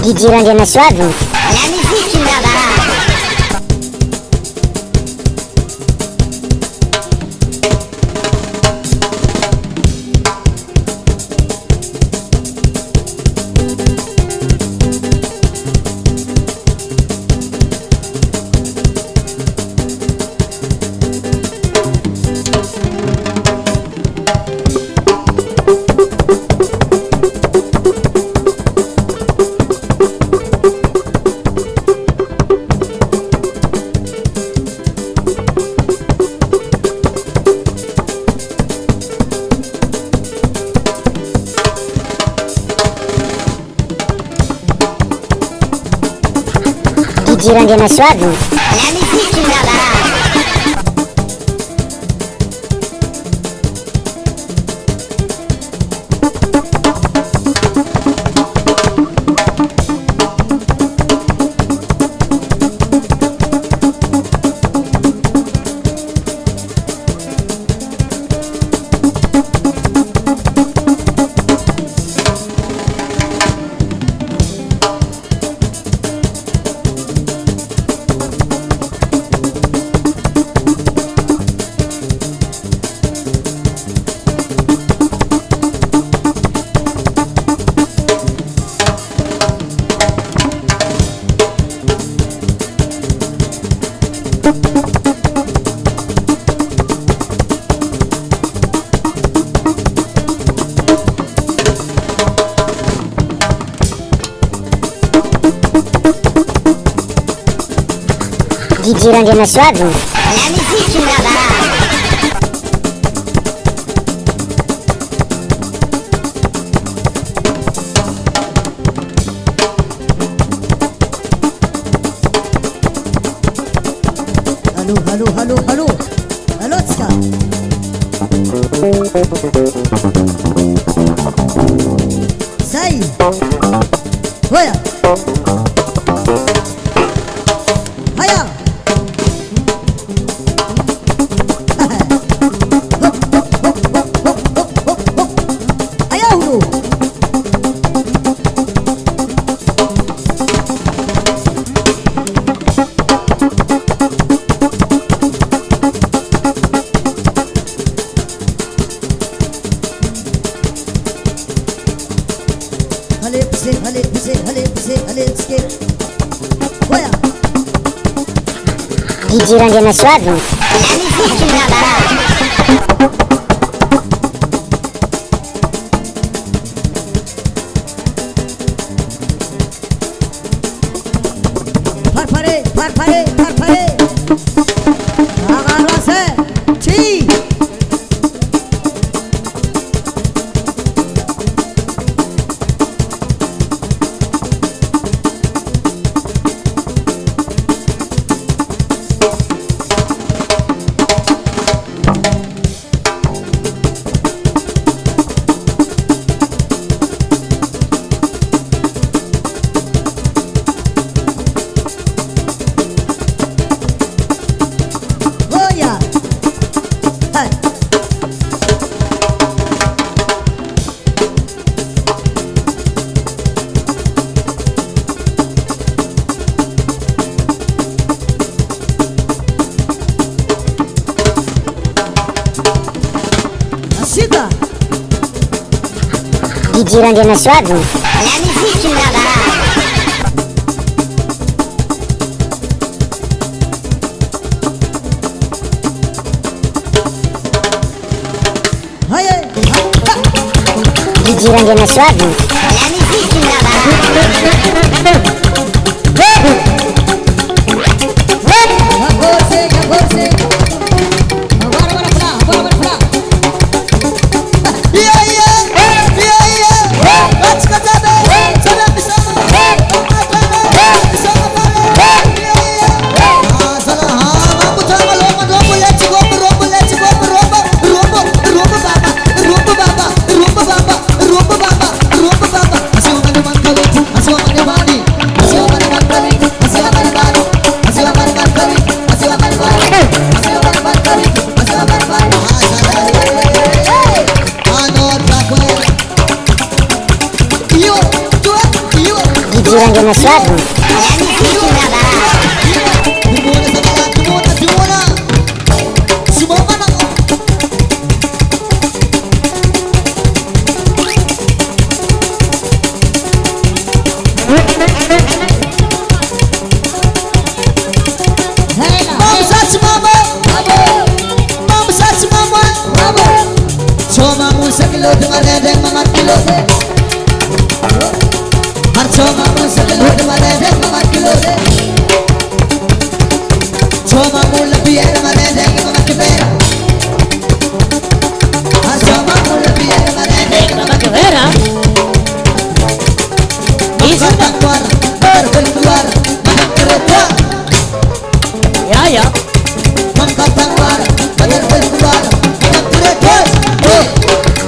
Guidirândia na sua vida. La musique là-bas. Guidirândia na sua vida. La musique là-bas. Guidirândia na sua vida. La musique là-bas. Alô, alô, alô, alô. Alô, Tzka. Sai. Olha. Haya. Haya huru. Guidirândia na sua vida. La musique là-bas. Farfare, farfare, farfare. Agarrase. Chi. Guidirândia na sua vida. La musique là-bas. Guidirândia na sua vida. La musique là-bas. Asal mana bani, DJ Randy na sua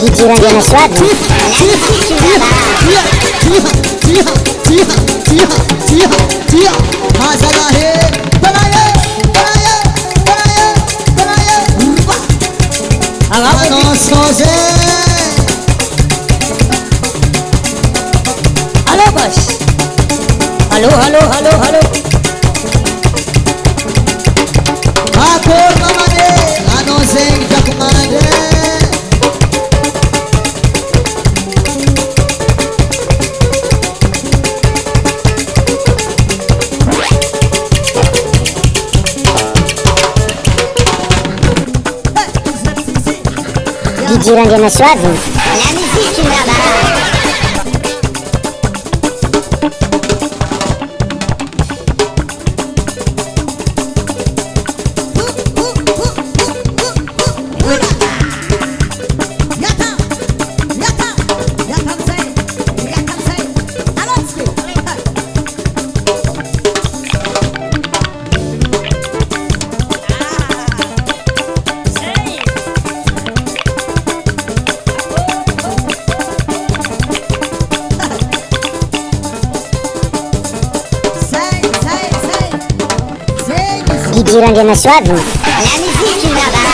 DJ Randy na sua Halo bos. Halo. Aku mamade, ano sing jakumade. DJ Randy na sua La musique là-bas. DJ Randy na sua La musique là-bas.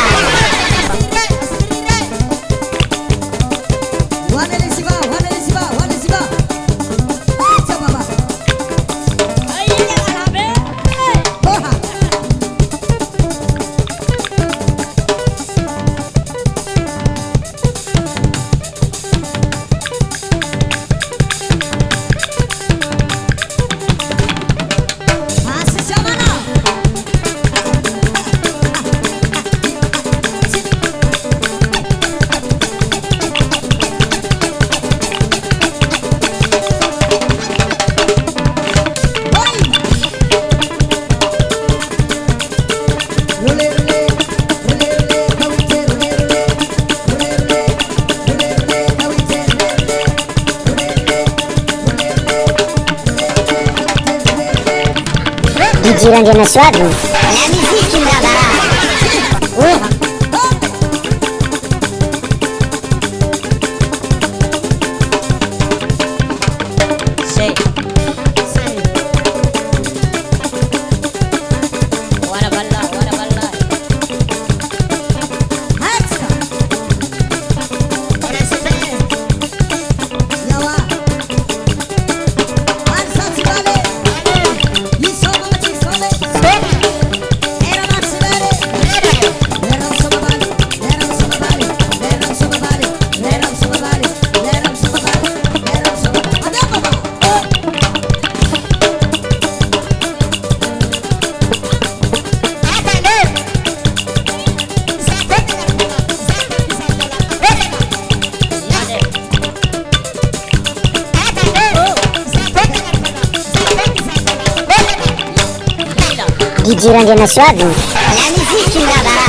DJ Randy na sua La musique là-bas. DJ Randy na sua La musique là-bas.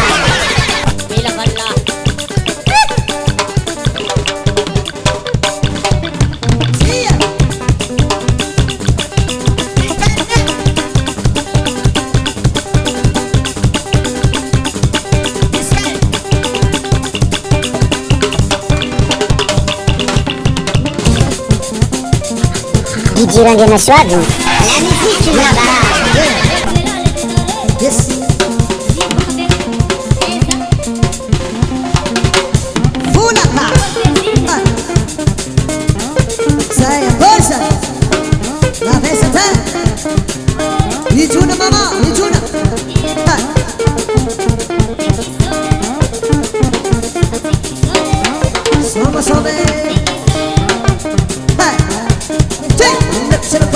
DJ Randy na sua La musique là-bas. Yes. Funa. Saya bosa. sobe. Hey, take mix it up,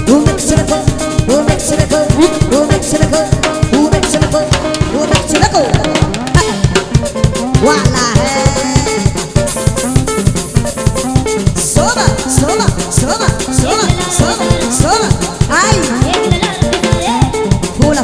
who mix it up, who mix it up, who mix it up, who mix it up, who mix it up. Voila, hey. Soba, soba, soba, soba, soba, soba. Ay, pula.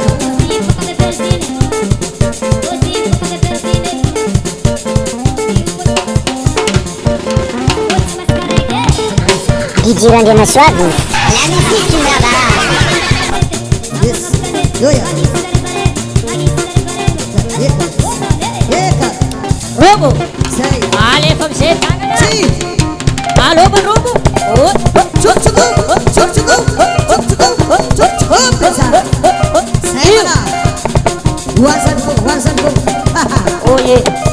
Gigiran dia sesuatu. La musique qui m'embarrasse. Yes, yo ya. Robo. Say, Ale from setan. see. Halo Robo. Oh, Chuk chuk chuk chuk chuk chuk pesa. Saya mana? Wasan ko. oh yeah.